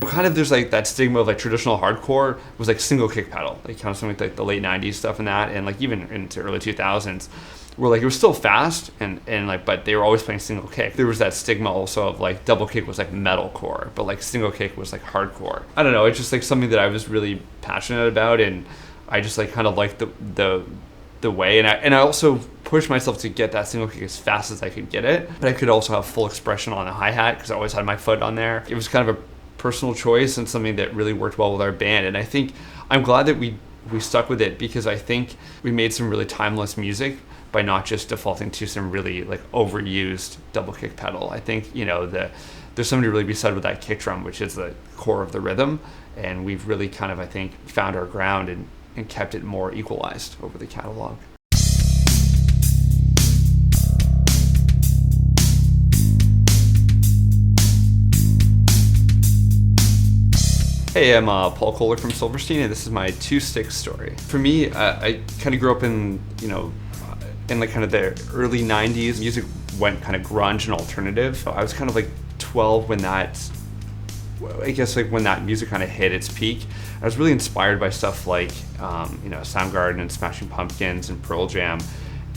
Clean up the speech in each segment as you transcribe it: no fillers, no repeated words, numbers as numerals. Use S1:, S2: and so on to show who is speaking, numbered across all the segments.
S1: kind of there's like that stigma of like traditional hardcore was like single kick pedal, like kind of something like the late 90s stuff and that, and like even into early 2000s, where like it was still fast and like, but they were always playing single kick. There was that stigma also of like double kick was like metalcore, but like single kick was like hardcore. I don't know, it's just like something that I was really passionate about, and I just like kind of liked the way, and I also pushed myself to get that single kick as fast as I could get it, but I could also have full expression on the hi-hat because I always had my foot on there. It was kind of a personal choice and something that really worked well with our band, and I think I'm glad that we stuck with it, because I think we made some really timeless music by not just defaulting to some really like overused double kick pedal. I think, you know, there's something to really be said with that kick drum, which is the core of the rhythm, and we've really kind of, I think, found our ground and kept it more equalized over the catalog. Hey, I'm Paul Koehler from Silverstein, and this is my two-stick story. For me, I kind of grew up in, you know, in like kind of the early 90s. Music went kind of grunge and alternative. I was kind of like 12 when that, I guess like when that music kind of hit its peak. I was really inspired by stuff like, you know, Soundgarden and Smashing Pumpkins and Pearl Jam.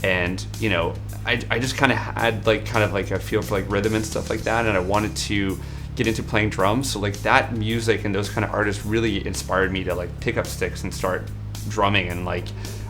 S1: And, you know, I just kind of had like kind of like a feel for like rhythm and stuff like that. And I wanted to get into playing drums. So like that music and those kind of artists really inspired me to like pick up sticks and start drumming. And like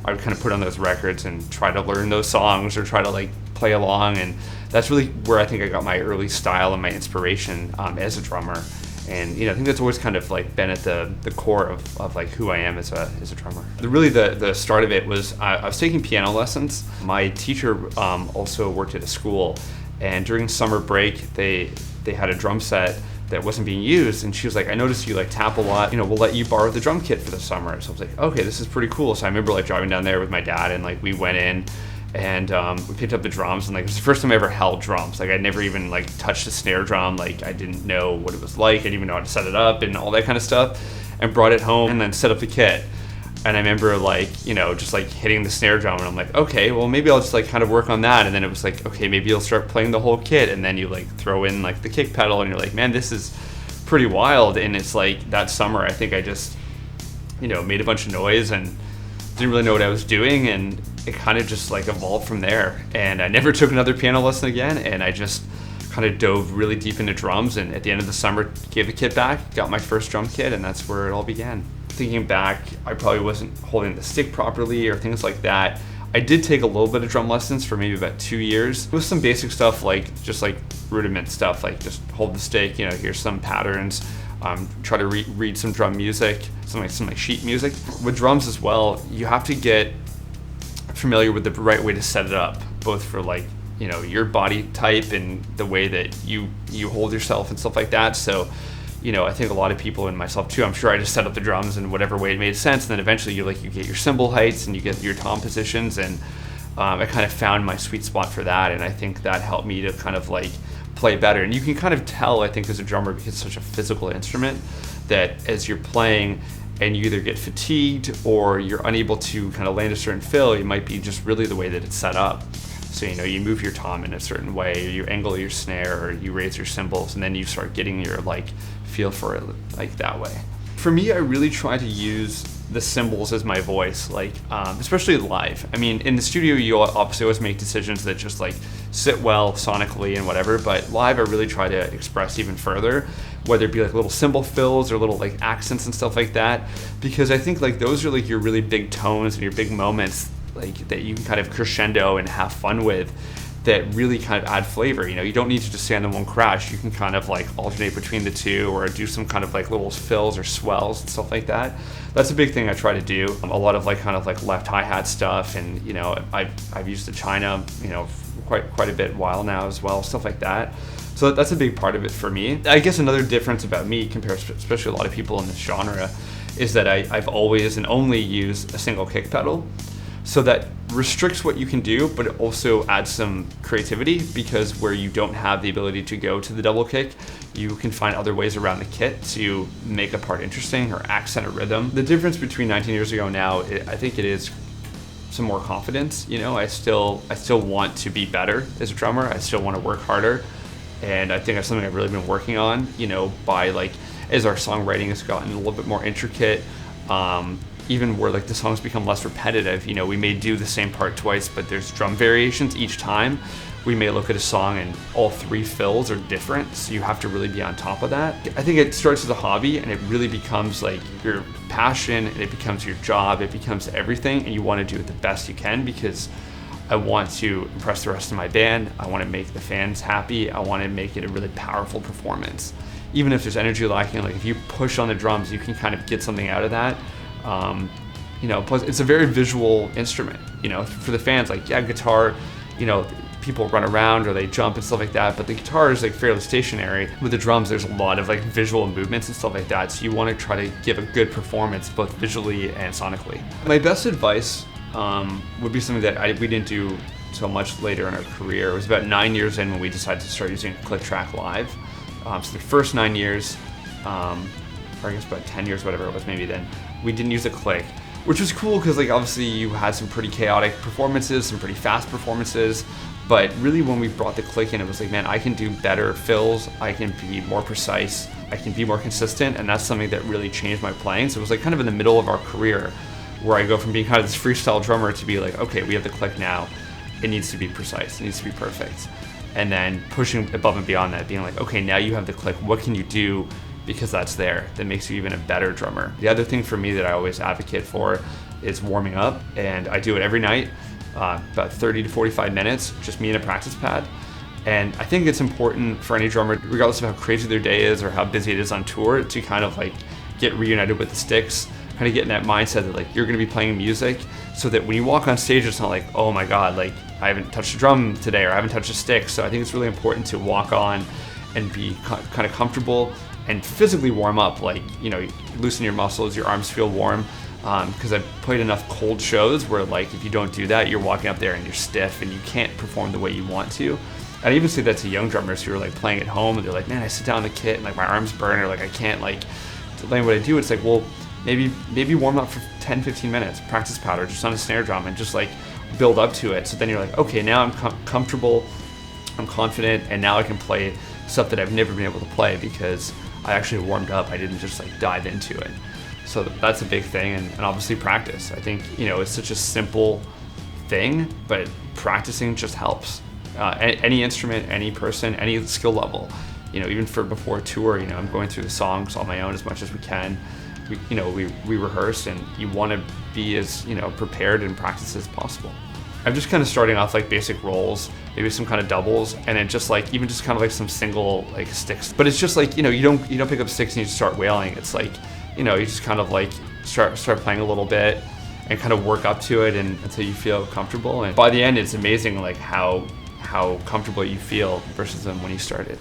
S1: I would kind of put on those records and try to learn those songs or try to like play along. And that's really where I think I got my early style and my inspiration as a drummer. And, you know, I think that's always kind of like been at the core of like who I am as a drummer. Really the start of it was I was taking piano lessons. My teacher also worked at a school, and during summer break they had a drum set that wasn't being used, and she was like, I noticed you like tap a lot, you know, we'll let you borrow the drum kit for the summer. So I was like, okay, this is pretty cool. So I remember like driving down there with my dad, and like we went in and we picked up the drums, and like it was the first time I ever held drums. Like I'd never even like touched a snare drum. Like I didn't know what it was like. I didn't even know how to set it up and all that kind of stuff, and brought it home and then set up the kit. And I remember like, you know, just like hitting the snare drum, and I'm like, okay, well maybe I'll just like kind of work on that. And then it was like, okay, maybe you'll start playing the whole kit, and then you like throw in like the kick pedal, and you're like, man, this is pretty wild. And it's like that summer, I think I just, you know, made a bunch of noise and didn't really know what I was doing, and it kind of just like evolved from there. And I never took another piano lesson again, and I just kind of dove really deep into drums, and at the end of the summer gave the kit back, got my first drum kit, and that's where it all began. Thinking back, I probably wasn't holding the stick properly or things like that. I did take a little bit of drum lessons for maybe about 2 years. It was some basic stuff, like just like rudiment stuff, like just hold the stick, you know, here's some patterns, try to read some drum music, some like sheet music. With drums as well, you have to get familiar with the right way to set it up, both for like, you know, your body type and the way that you hold yourself and stuff like that. So, you know, I think a lot of people, and myself too, I'm sure I just set up the drums in whatever way it made sense, and then eventually you get your cymbal heights and you get your tom positions, and I kind of found my sweet spot for that, and I think that helped me to kind of like play better. And you can kind of tell, I think, as a drummer, because it's such a physical instrument, that as you're playing and you either get fatigued or you're unable to kind of land a certain fill, it might be just really the way that it's set up. So, you know, you move your tom in a certain way, or you angle your snare, or you raise your cymbals, and then you start getting your like feel for it like that way. For me, I really try to use the cymbals as my voice, like especially live. I mean, in the studio, you obviously always make decisions that just like sit well sonically and whatever, but live, I really try to express even further, whether it be like little cymbal fills or little like accents and stuff like that, because I think like those are like your really big tones and your big moments, like that you can kind of crescendo and have fun with, that really kind of add flavor. You know, you don't need to just stand in one crash. You can kind of like alternate between the two, or do some kind of like little fills or swells and stuff like that. That's a big thing I try to do. A lot of like kind of like left hi-hat stuff, and you know, I've used the China, you know, quite a bit while now as well, stuff like that. So that's a big part of it for me. I guess another difference about me compared to especially a lot of people in this genre is that I've always and only used a single kick pedal. So that restricts what you can do, but it also adds some creativity, because where you don't have the ability to go to the double kick, you can find other ways around the kit to make a part interesting or accent a rhythm. The difference between 19 years ago and now, I think it is some more confidence. You know, I still want to be better as a drummer. I still want to work harder. And I think that's something I've really been working on, you know, by like as our songwriting has gotten a little bit more intricate, even where like the songs become less repetitive, you know, we may do the same part twice, but there's drum variations each time. We may look at a song and all 3 fills are different, so you have to really be on top of that. I think it starts as a hobby and it really becomes like your passion, and it becomes your job, it becomes everything, and you want to do it the best you can because I want to impress the rest of my band, I want to make the fans happy, I want to make it a really powerful performance. Even if there's energy lacking, like if you push on the drums, you can kind of get something out of that. You know, plus it's a very visual instrument, you know, for the fans, like, yeah, guitar, you know, people run around or they jump and stuff like that, but the guitar is like fairly stationary. With the drums, there's a lot of like visual movements and stuff like that, so you want to try to give a good performance both visually and sonically. My best advice would be something that we didn't do so much later in our career. It was about 9 years in when we decided to start using Click Track Live. So the first 9 years, or I guess about 10 years, whatever it was maybe then, we didn't use a click, which was cool because like obviously you had some pretty chaotic performances, some pretty fast performances, but really when we brought the click in, it was like, man, I can do better fills, I can be more precise, I can be more consistent, and that's something that really changed my playing. So it was like kind of in the middle of our career where I go from being kind of this freestyle drummer to be like, okay, we have the click now, it needs to be precise, it needs to be perfect. And then pushing above and beyond that, being like, okay, now you have the click, what can you do because that's there, that makes you even a better drummer. The other thing for me that I always advocate for is warming up, and I do it every night, about 30 to 45 minutes, just me in a practice pad. And I think it's important for any drummer, regardless of how crazy their day is or how busy it is on tour, to kind of like get reunited with the sticks, kind of get in that mindset that like you're gonna be playing music, so that when you walk on stage, it's not like, oh my God, like I haven't touched a drum today or I haven't touched a stick. So I think it's really important to walk on and be kind of comfortable and physically warm up, like, you know, loosen your muscles, your arms feel warm. Because I've played enough cold shows where like if you don't do that, you're walking up there and you're stiff and you can't perform the way you want to. And I even say that to young drummers who are like playing at home and they're like, man, I sit down on the kit and like my arms burn, or like I can't like explain what I do. It's like, well, maybe warm up for 10-15 minutes, practice powder just on a snare drum, and just like build up to it. So then you're like, okay, now I'm comfortable, I'm confident, and now I can play stuff that I've never been able to play because I actually warmed up. I didn't just like dive into it. So that's a big thing, and obviously practice. I think, you know, it's such a simple thing, but practicing just helps. Any instrument, any person, any skill level, you know, even for before a tour, you know, I'm going through the songs on my own as much as we can. We rehearse, and you want to be as, you know, prepared and practice as possible. I'm just kind of starting off like basic rolls, maybe some kind of doubles, and then just like even just kind of like some single like sticks. But it's just like, you know, you don't pick up sticks and you just start wailing. It's like, you know, you just kind of like start playing a little bit and kind of work up to it until you feel comfortable. And by the end, it's amazing like how comfortable you feel versus when you started.